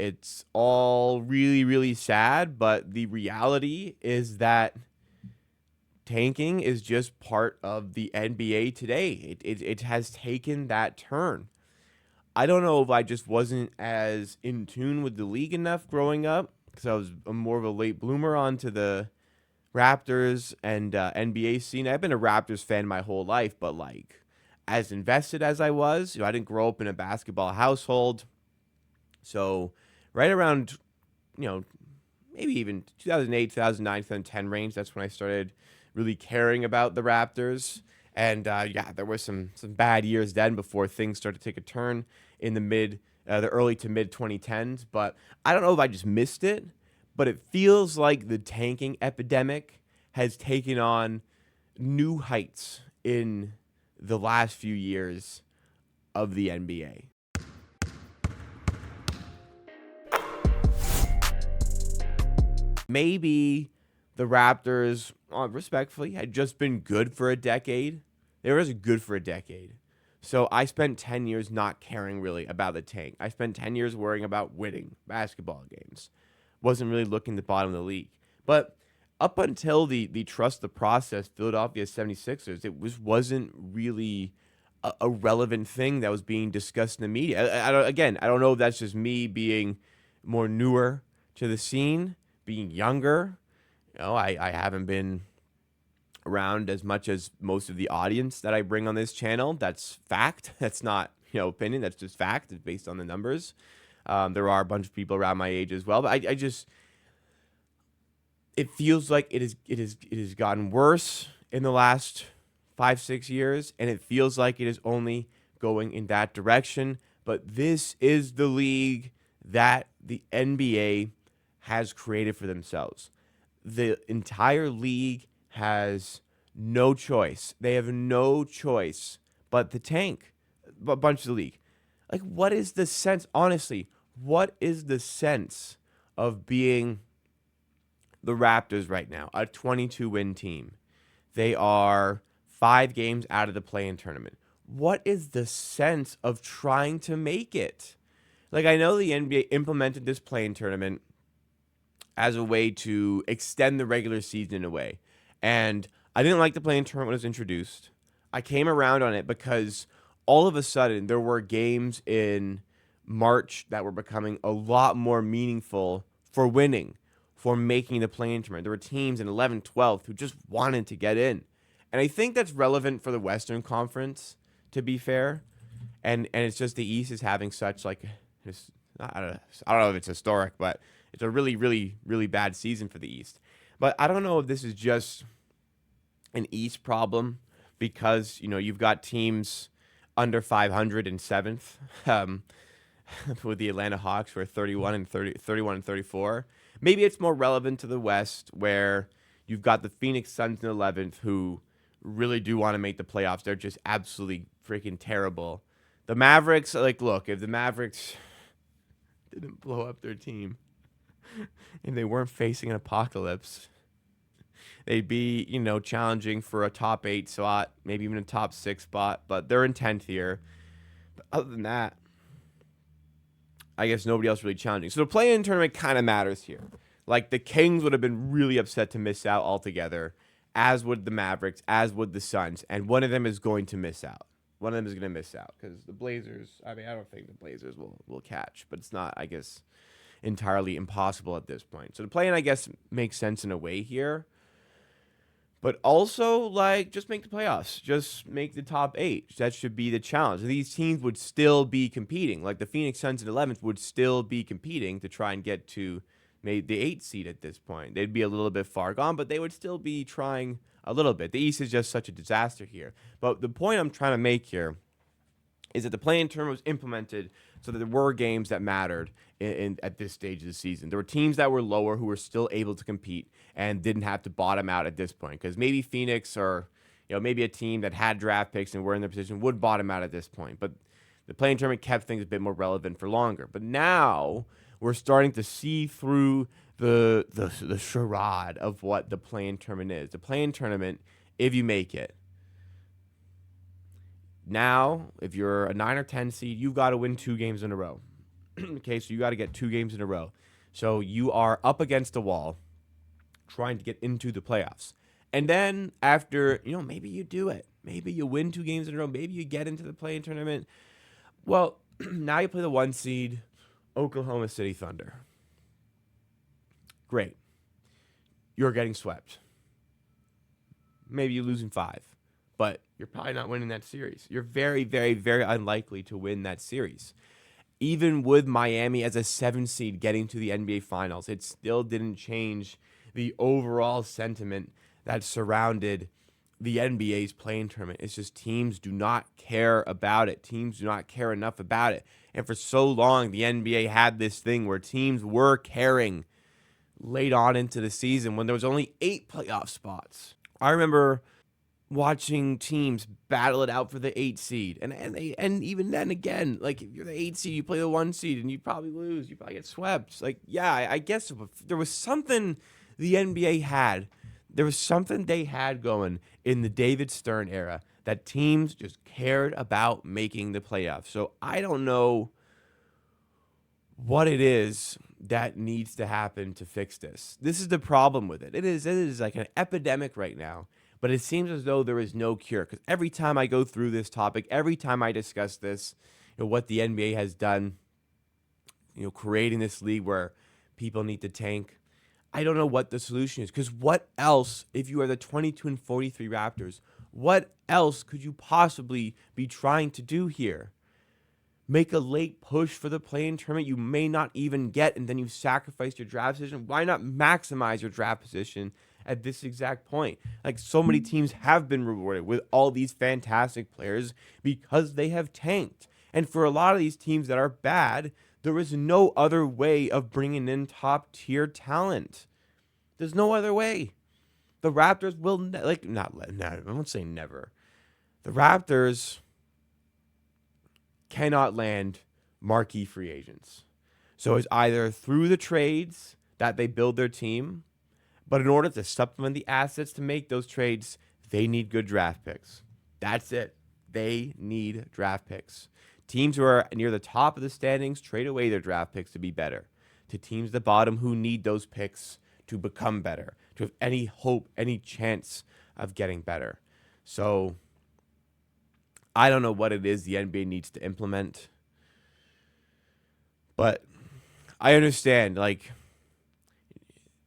It's all really, really sad, but the reality is that tanking is just part of the NBA today. It has taken that turn. I don't know if I just wasn't as in tune with the league enough growing up because I was more of a late bloomer onto the Raptors and NBA scene. I've been a Raptors fan my whole life, but like as invested as I was, I didn't grow up in a basketball household. So right around, you know, maybe even 2008, 2009, 2010 range, that's when I started really caring about the Raptors. And yeah, there were some bad years then before things started to take a turn in the early to mid 2010s. But I don't know if I just missed it, but it feels like the tanking epidemic has taken on new heights in the last few years of the NBA. Maybe the Raptors, respectfully, had just been good for a decade. They were just good for a decade. So I spent 10 years not caring really about the tank. I spent 10 years worrying about winning basketball games. Wasn't really looking at the bottom of the league. But up until the trust the process Philadelphia 76ers, wasn't really a relevant thing that was being discussed in the media. I don't know if that's just me being more newer to the scene, being younger. I haven't been around as much as most of the audience that I bring on this channel. That's fact. That's not, opinion. That's just fact. It's based on the numbers. There are a bunch of people around my age as well, but I just, it feels like it has gotten worse in the last 5-6 years, and it feels like it is only going in that direction. But this is the league that the NBA has created for themselves. The entire league has no choice. They have no choice but the tank. A bunch of the league. Like, what is the sense? Honestly, what is the sense of being the Raptors right now? A 22-win team. They are 5 games out of the play-in tournament. What is the sense of trying to make it? Like, I know the NBA implemented this play-in tournament as a way to extend the regular season in a way. And I didn't like the play-in tournament when it was introduced. I came around on it because all of a sudden there were games in March that were becoming a lot more meaningful for winning, for making the play-in tournament. There were teams in 11th, 12th who just wanted to get in. And I think that's relevant for the Western Conference, to be fair. And it's just the East is having such like this, I don't know if it's historic, but it's a really, really, really bad season for the East. But I don't know if this is just an East problem because, you've got teams under 500 in 7th with the Atlanta Hawks who are 31 and 34. Maybe it's more relevant to the West where you've got the Phoenix Suns in 11th who really do want to make the playoffs. They're just absolutely freaking terrible. The Mavericks, look, if the Mavericks didn't blow up their team and they weren't facing an apocalypse, they'd be, challenging for a top 8 spot, maybe even a top 6 spot, but they're in 10th here. But other than that, I guess nobody else really challenging. So the play-in tournament kind of matters here. Like, the Kings would have been really upset to miss out altogether, as would the Mavericks, as would the Suns, and one of them is going to miss out. One of them is going to miss out because the Blazers, I don't think the Blazers will catch, but it's not, I guess, entirely impossible at this point. So the play-in, I guess, makes sense in a way here. But also, just make the playoffs. Just make the top 8. That should be the challenge. These teams would still be competing. Like the Phoenix Suns in 11th would still be competing to try and get to maybe the 8th seed at this point. They'd be a little bit far gone, but they would still be trying a little bit. The East is just such a disaster here. But the point I'm trying to make here is that the play-in tournament was implemented so that there were games that mattered at this stage of the season. There were teams that were lower who were still able to compete and didn't have to bottom out at this point because maybe Phoenix or maybe a team that had draft picks and were in their position would bottom out at this point. But the play-in tournament kept things a bit more relevant for longer. But now we're starting to see through the charade of what the play-in tournament is. The play-in tournament, if you make it, now, if you're a 9 or 10 seed, you've got to win 2 games in a row. Okay, so you got to get 2 games in a row. So you are up against the wall trying to get into the playoffs. And then after, maybe you do it. Maybe you win 2 games in a row. Maybe you get into the play-in tournament. Well, now you play the 1 seed, Oklahoma City Thunder. Great. You're getting swept. Maybe you're losing 5, but you're probably not winning that series. You're very, very, very unlikely to win that series. Even with Miami as a 7 seed getting to the NBA Finals, it still didn't change the overall sentiment that surrounded the NBA's play-in tournament. It's just teams do not care about it. Teams do not care enough about it. And for so long, the NBA had this thing where teams were caring late on into the season when there was only 8 playoff spots. I remember watching teams battle it out for the 8 seed. And even then again, like if you're the 8 seed, you play the 1 seed and you probably lose. You probably get swept. Like, yeah, I guess so, but there was something the NBA had. There was something they had going in the David Stern era that teams just cared about making the playoffs. So I don't know what it is that needs to happen to fix this. This is the problem with it. It is like an epidemic right now, but it seems as though there is no cure. Because every time I go through this topic, every time I discuss this, what the NBA has done, creating this league where people need to tank, I don't know what the solution is. Because what else, if you are the 22-43 Raptors, what else could you possibly be trying to do here? Make a late push for the play-in tournament you may not even get, and then you sacrifice your draft position. Why not maximize your draft position at this exact point? Like, so many teams have been rewarded with all these fantastic players because they have tanked. And for a lot of these teams that are bad, there is no other way of bringing in top-tier talent. There's no other way. The Raptors will, I won't say never. The Raptors cannot land marquee free agents. So it's either through the trades that they build their team, but in order to supplement the assets to make those trades, they need good draft picks. That's it. They need draft picks. Teams who are near the top of the standings trade away their draft picks to be better. To teams at the bottom who need those picks to become better, to have any hope, any chance of getting better. So I don't know what it is the NBA needs to implement, but I understand,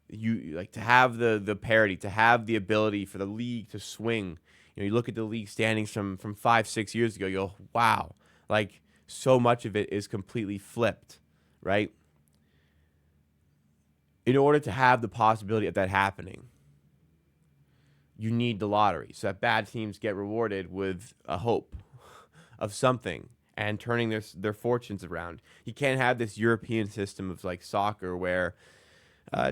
you to have the parity, to have the ability for the league to swing. You look at the league standings from 5-6 years ago, you go, wow, so much of it is completely flipped, right? In order to have the possibility of that happening, you need the lottery so that bad teams get rewarded with a hope of something and turning their fortunes around. You can't have this European system of soccer where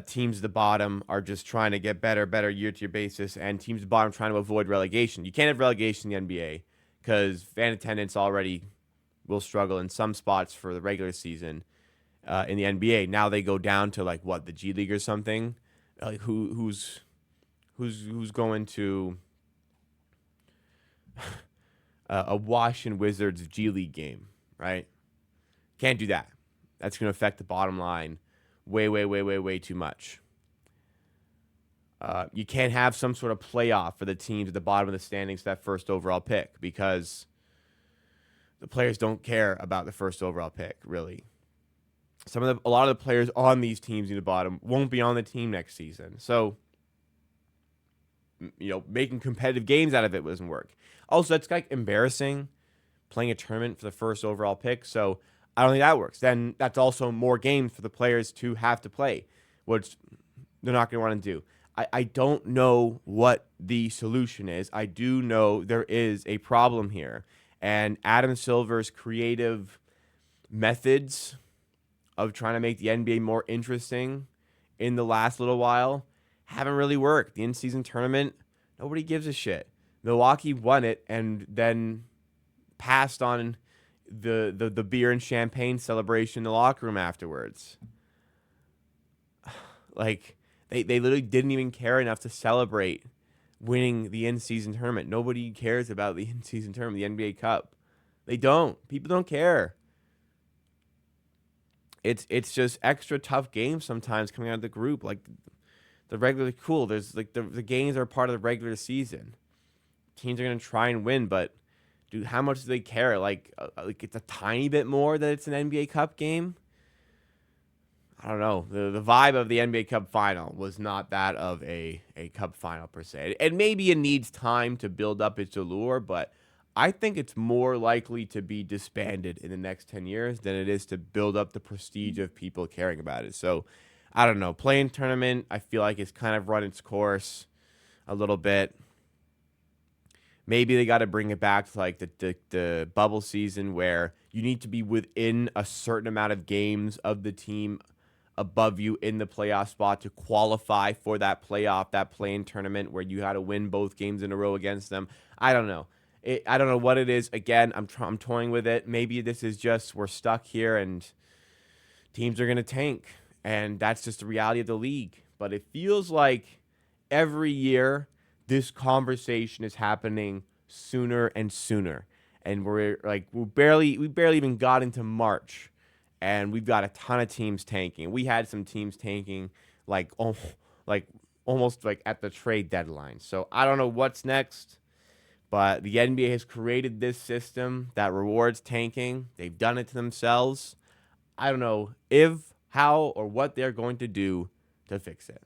teams at the bottom are just trying to get better year-to-year basis, and teams at the bottom trying to avoid relegation. You can't have relegation in the NBA because fan attendance already will struggle in some spots for the regular season in the NBA. Now they go down to the G League or something. Who's going to a Washington Wizards G League game, right? Can't do that. That's going to affect the bottom line way too much. You can't have some sort of playoff for the teams at the bottom of the standings for that first overall pick because the players don't care about the first overall pick, really. A lot of the players on these teams in the bottom won't be on the team next season. So, making competitive games out of it doesn't work. Also, it's embarrassing playing a tournament for the first overall pick. So I don't think that works. Then that's also more games for the players to have to play, which they're not going to want to do. I don't know what the solution is. I do know there is a problem here. And Adam Silver's creative methods of trying to make the NBA more interesting in the last little while haven't really worked. The in-season tournament, nobody gives a shit. Milwaukee won it and then passed on the beer and champagne celebration in the locker room afterwards. They literally didn't even care enough to celebrate winning the in-season tournament. Nobody cares about the in-season tournament, the NBA Cup. They don't. People don't care. it's just extra tough games sometimes coming out of the group. Like the regular cool, there's like the games are part of the regular season. Teams are gonna try and win, but dude, how much do they care? Like it's a tiny bit more that it's an NBA Cup game. I don't know. The vibe of the NBA Cup final was not that of a Cup final per se. And maybe it needs time to build up its allure, but I think it's more likely to be disbanded in the next 10 years than it is to build up the prestige of people caring about it. So I don't know. Playing tournament, I feel like it's kind of run its course a little bit. Maybe they got to bring it back to like the bubble season where you need to be within a certain amount of games of the team above you in the playoff spot to qualify for that playoff, that play-in tournament where you had to win both games in a row against them. I don't know. I don't know what it is. Again, I'm toying with it. Maybe this is just we're stuck here and teams are going to tank, and that's just the reality of the league. But it feels like every year this conversation is happening sooner and sooner, and we barely even got into March, and we've got a ton of teams tanking. We had some teams tanking like almost like at the trade deadline. So I don't know what's next, but the NBA has created this system that rewards tanking. They've done it to themselves. I don't know if, how, or what they're going to do to fix it.